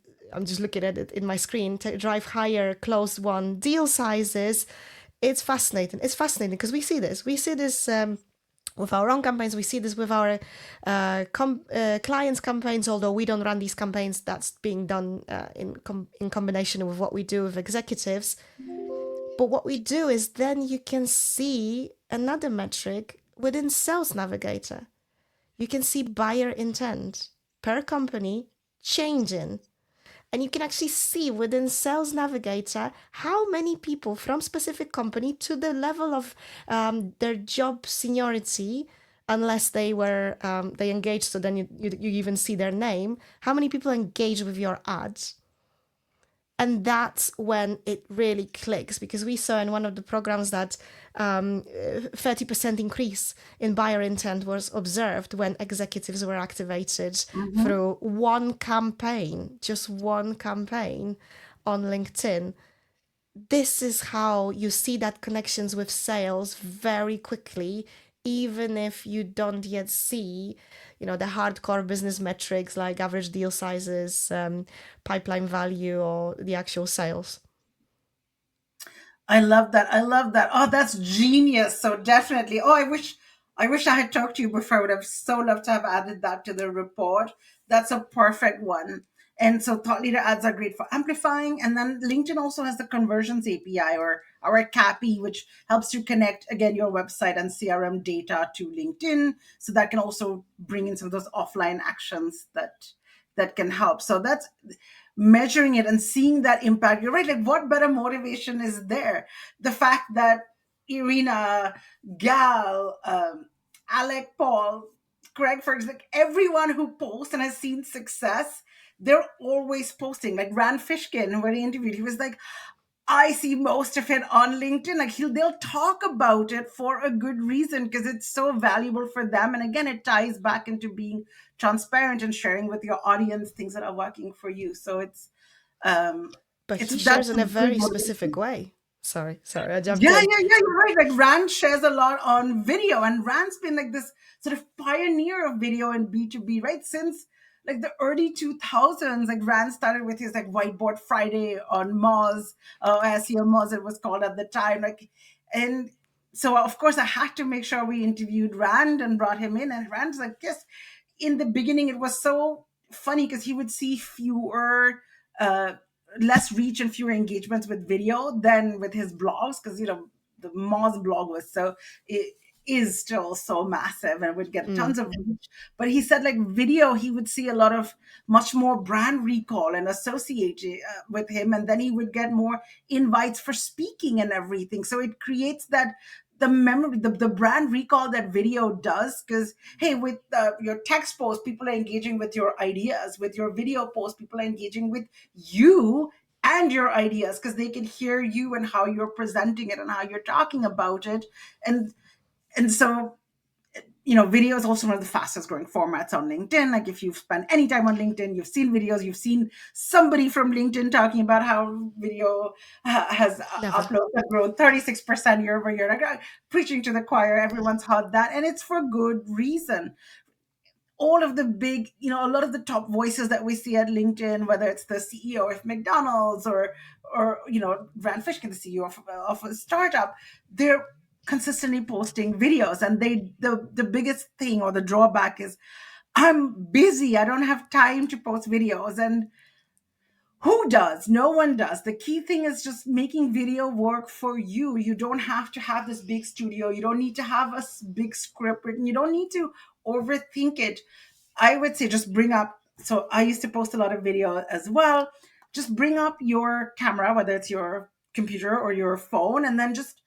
just looking at it in my screen, to drive higher closed won deal sizes. It's fascinating. It's fascinating because we see this. We see this with our own campaigns. We see this with our clients' campaigns. Although we don't run these campaigns, that's being done in combination with what we do with executives. But what we do is then you can see another metric within Sales Navigator. You can see buyer intent per company changing. And you can actually see within Sales Navigator how many people from specific company to the level of their job seniority, unless they engaged, so then you even see their name, how many people engage with your ads. And that's when it really clicks, because we saw in one of the programs that 30% increase in buyer intent was observed when executives were activated Mhm. through one campaign, just one campaign on LinkedIn. This is how you see that connections with sales very quickly, even if you don't yet see, you know, the hardcore business metrics like average deal sizes, pipeline value, or the actual sales. I love that. I love that. Oh, that's genius. So definitely. Oh, I wish I had talked to you before. I would have so loved to have added that to the report. That's a perfect one. And so thought leader ads are great for amplifying. And then LinkedIn also has the conversions API or a CAPI, which helps you connect again your website and CRM data to LinkedIn. So that can also bring in some of those offline actions that can help. So that's measuring it and seeing that impact. You're right. Like, what better motivation is there? The fact that Irina, Gal, Alec, Paul, Craig, for example, everyone who posts and has seen success, they're always posting. Like Rand Fishkin, when he interviewed, he was like, I see most of it on LinkedIn. Like they'll talk about it for a good reason because it's so valuable for them. And again, it ties back into being transparent and sharing with your audience things that are working for you. So um But it's he that's shares in a a good very specific motivation. way. Sorry, I jumped Yeah, in. yeah, yeah, you're right. Like Rand shares a lot on video, and Rand's been like this sort of pioneer of video and B2B, right? Since like the early 2000s, like Rand started with his like Whiteboard Friday on Moz, SEO Moz, it was called at the time. And so of course I had to make sure we interviewed Rand and brought him in. And Rand's like, yes, in the beginning it was so funny because he would see uh, less reach and fewer engagements with video than with his blogs because the Moz blog was so it is still so massive and would get Mm. tons of reach. But he said like video, he would see a lot of much more brand recall and associate with him, and then he would get more invites for speaking and everything. So it creates that the memory, the brand recall that video does. Because hey, with your text post, people are engaging with your ideas. With your video post, people are engaging with you and your ideas because they can hear you and how you're presenting it and how you're talking about it. And and so video is also one of the fastest growing formats on LinkedIn. Like if you've spent any time on LinkedIn, you've seen videos, you've seen somebody from LinkedIn talking about how video has Never. uploads have grown 36% year over year. Like preaching to the choir, everyone's heard that, and it's for good reason. All of the big, a lot of the top voices that we see at LinkedIn, whether it's the CEO of McDonald's or Rand Fishkin, the CEO of a startup, they're consistently posting videos. And the biggest thing or the drawback is, I'm busy. I don't have time to post videos. And who does? No one does. The key thing is just making video work for you. You don't have to have this big studio. You don't need to have a big script written. You don't need to overthink it. I would say just bring up. So I used to post a lot of video as well. Just bring up your camera, whether it's your computer or your phone, and then just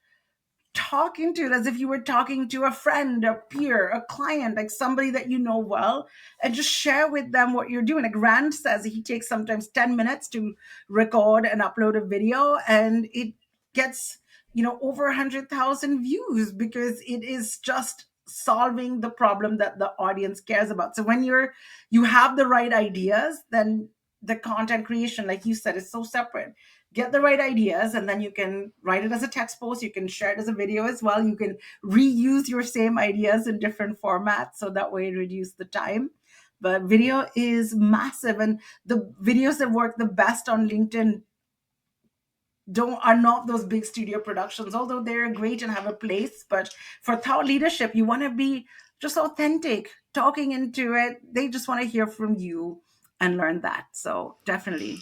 talk into it as if you were talking to a friend, a peer, a client, like somebody that you know well, and just share with them what you're doing. Like Rand says, he takes sometimes 10 minutes to record and upload a video, and it gets, over 100,000 views because it is just solving the problem that the audience cares about. So when you have the right ideas, then the content creation, like you said, is so separate. Get the right ideas, and then you can write it as a text post, you can share it as a video as well, you can reuse your same ideas in different formats, so that way reduce the time. But video is massive, and the videos that work the best on LinkedIn don't are not those big studio productions, although they're great and have a place. But for thought leadership, you want to be just authentic, talking into it. They just want to hear from you and learn that. So definitely.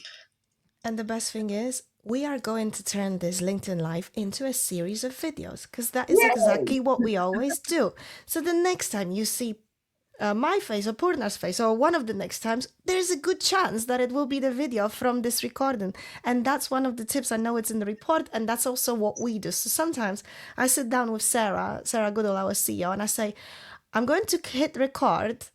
And the best thing is, we are going to turn this LinkedIn Live into a series of videos because that is Yay! exactly what we always do. So the next time you see my face or Purna's face or one of the next times, there's a good chance that it will be the video from this recording. And that's one of the tips. I know it's in the report, and that's also what we do. So sometimes I sit down with Sarah Goodall, our CEO, and I say, I'm going to hit record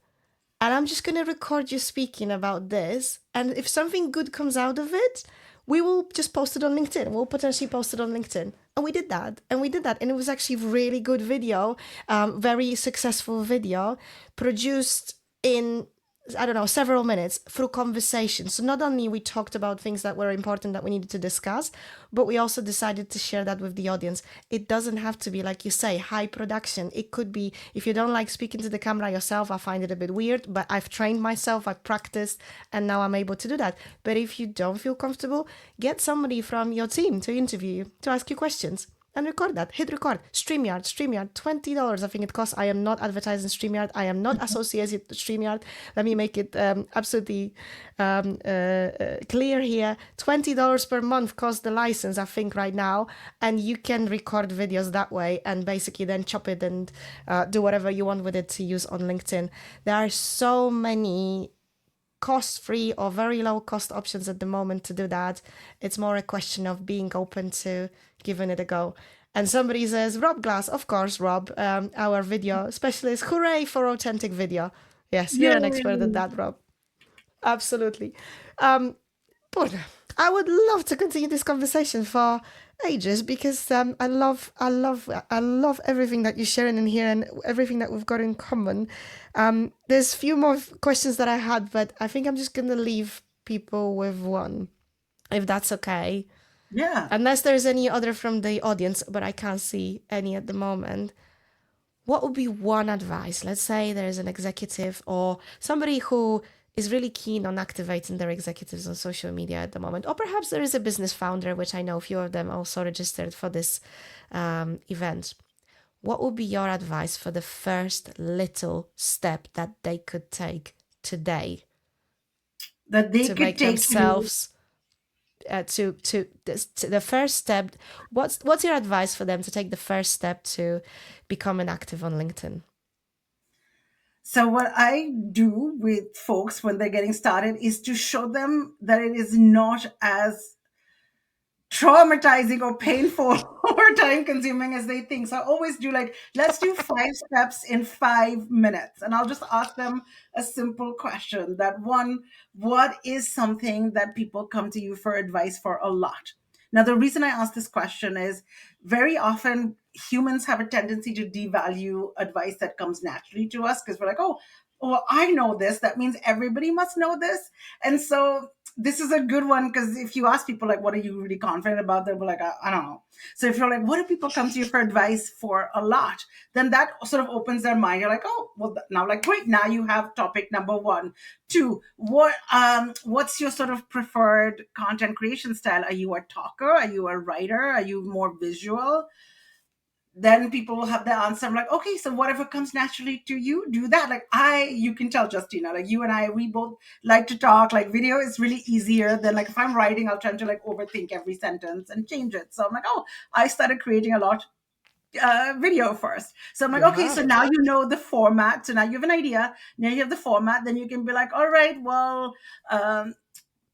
and I'm just going to record you speaking about this. And if something good comes out of it, we will just post it on LinkedIn. We'll potentially post it on LinkedIn. And we did that. And it was actually a really good video, very successful video, produced in I don't know, several minutes through conversation. So not only we talked about things that were important that we needed to discuss, but we also decided to share that with the audience. It doesn't have to be, like you say, high production. It could be, if you don't like speaking to the camera yourself, I find it a bit weird, but I've trained myself, I've practiced, and now I'm able to do that. But if you don't feel comfortable, get somebody from your team to interview you, to ask you questions. And record that. Hit record. StreamYard, $20. I think it costs. I am not advertising StreamYard. I am not associated with StreamYard. Let me make it absolutely clear here. $20 per month costs the license, I think, right now. And you can record videos that way and basically then chop it and do whatever you want with it to use on LinkedIn. There are so many cost-free or very low-cost options at the moment to do that. It's more a question of being open to giving it a go. And somebody says, Rob Glass, of course, Rob, our video specialist. Hooray for authentic video. Yes, you're an expert at Yay. that, Rob. Absolutely. But I would love to continue this conversation for ages because I love everything that you're sharing in here and everything that we've got in common. There's a few more questions that I had, but I think I'm just gonna leave people with one, if that's okay. Yeah. Unless there's any other from the audience, but I can't see any at the moment. What would be one advice? Let's say there's an executive or somebody who is really keen on activating their executives on social media at the moment, or perhaps there is a business founder, which I know a few of them also registered for this event. What would be your advice for the first little step that they could take today That they to could make take to themselves to the first step? What's your advice for them to take the first step to becoming active on LinkedIn? So what I do with folks when they're getting started is to show them that it is not as traumatizing or painful or time consuming as they think. So I always do like, let's do 5 steps in 5 minutes. And I'll just ask them a simple question. That one, what is something that people come to you for advice for a lot? Now, the reason I ask this question is very often humans have a tendency to devalue advice that comes naturally to us because we're like, oh, well, I know this. That means everybody must know this. And so this is a good one because if you ask people like, what are you really confident about? They'll be like, I don't know. So if you're like, what do people come to you for advice for a lot? Then that sort of opens their mind. You're like, oh, well, now like, great. Now you have topic number 1. 2, what's your sort of preferred content creation style? Are you a talker? Are you a writer? Are you more visual? Then people will have the answer. I'm like, okay, so whatever comes naturally to you, do that. Like you can tell Justina, like you and I, we both like to talk. Like video is really easier than like if I'm writing, I'll tend to like overthink every sentence and change it. So I'm like, oh, I started creating a lot video first. So I'm like, You okay, have. so now you know the format. So now you have an idea. Now you have the format. Then you can be like, all right, well,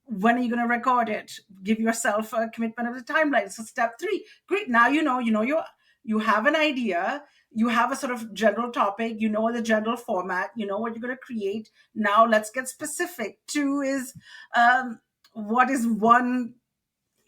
when are you going to record it? Give yourself a commitment of the timeline. So step 3, great. Now you have an idea. You have a sort of general topic. You know the general format. You know what you're going to create. Now let's get specific. 2 is what is one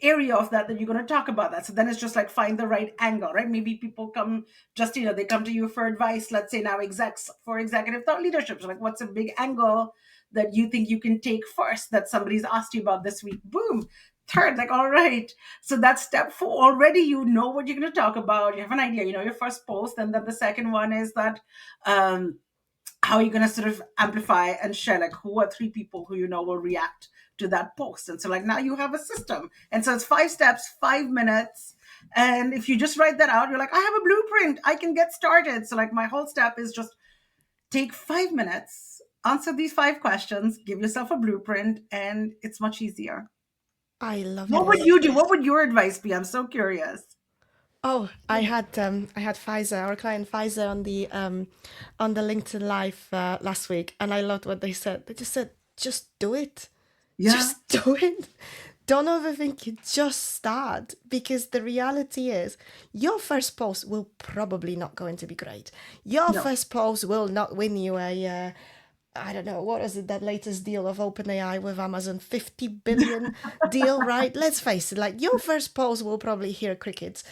area of that you're going to talk about that. So then it's just like find the right angle, right? Maybe people come they come to you for advice. Let's say now execs for executive thought leadership. So like what's a big angle that you think you can take first that somebody's asked you about this week? Boom. Third, like, all right. So that's step 4. Already you know what you're going to talk about. You have an idea, you know, your first post. And then the second one is that how are you going to sort of amplify and share like who are 3 people who you know will react to that post. And so like now you have a system. And so it's 5 steps, 5 minutes. And if you just write that out, you're like, I have a blueprint, I can get started. So like my whole step is just take 5 minutes, answer these 5 questions, give yourself a blueprint, and it's much easier. I love What would this. you do? What would your advice be? I'm so curious. Oh, I had Pfizer, our client Pfizer, on the LinkedIn Live last week, and I loved what they said. They just said, "Just do it, Yeah. just do it. Don't overthink it. Just start." Because the reality is, your first post will probably not going to be great. Your No. first post will not win you a I don't know, what is it, that latest deal of OpenAI with Amazon, 50 billion deal, right? Let's face it, like your first post will probably hear crickets.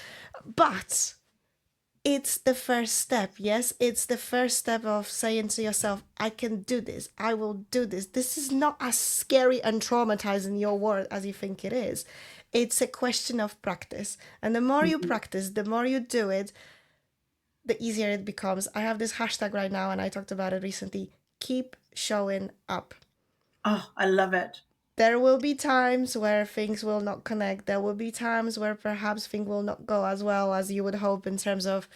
But it's the first step. Yes, it's the first step of saying to yourself, I can do this. I will do this. This is not as scary and traumatizing your word as you think it is. It's a question of practice. And the more you Mhm. practice, the more you do it, the easier it becomes. I have this hashtag right now, and I talked about it recently. Keep showing up. Oh, I love it. There will be times where things will not connect. There will be times where perhaps things will not go as well as you would hope in terms of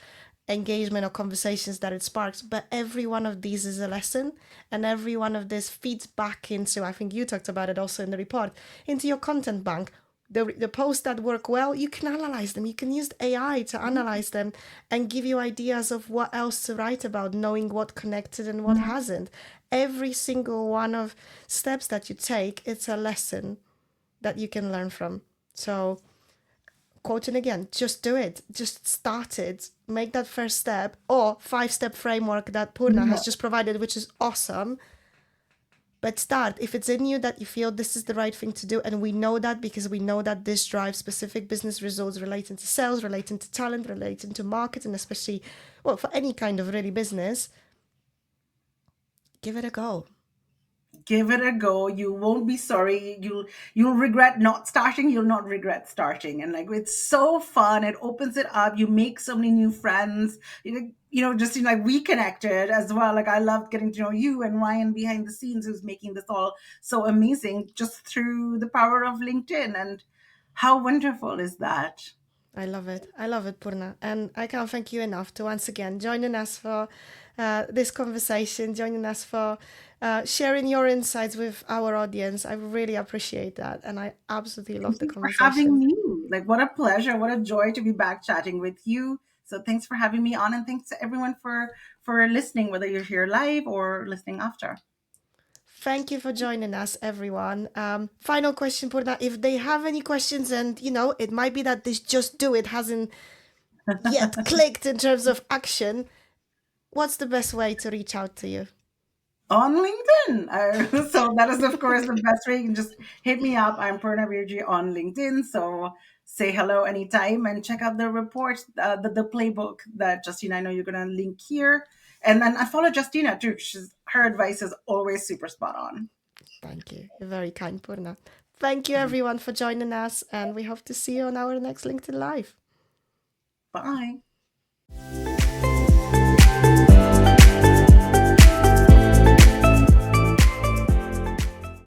engagement or conversations that it sparks. But every one of these is a lesson, and every one of this feeds back into, I think you talked about it also in the report, into your content bank. The posts that work well, you can analyze them. You can use AI to analyze them and give you ideas of what else to write about, knowing what connected and what Mhm. hasn't. Every single one of steps that you take, it's a lesson that you can learn from. So, quoting again, just do it. Just start it. Make that first step, or 5-step framework that Purna Yeah. has just provided, which is awesome. But start. If it's in you that you feel this is the right thing to do, and we know that because we know that this drives specific business results relating to sales, relating to talent, relating to marketing, especially, well, for any kind of really business, give it a go. Give it a go. You won't be sorry. You'll regret not starting. You'll not regret starting. And like it's so fun. It opens it up. You make so many new friends. Just like we connected as well. Like I loved getting to know you and Ryan behind the scenes, who's making this all so amazing just through the power of LinkedIn. And how wonderful is that? I love it. I love it, Purna. And I can't thank you enough to once again joining us for this conversation, joining us for sharing your insights with our audience. I really appreciate that. And I absolutely love Thank the you for having conversation. me. Like, what a pleasure, what a joy to be back chatting with you. So, thanks for having me on, and thanks to everyone for listening, whether you're here live or listening after. Thank you for joining us, everyone. Final question, Purna. If they have any questions, and it might be that this just do it hasn't yet clicked in terms of action, what's the best way to reach out to you? On LinkedIn. So that is, of course, the best way. You can just hit me up. I'm Purna Virji on LinkedIn. So say hello anytime and check out the report, the playbook that Justina, I know you're going to link here. And then I follow Justina too. Her advice is always super spot on. Thank you. You're very kind, Purna. Thank you, everyone, for joining us, and we hope to see you on our next LinkedIn Live. Bye.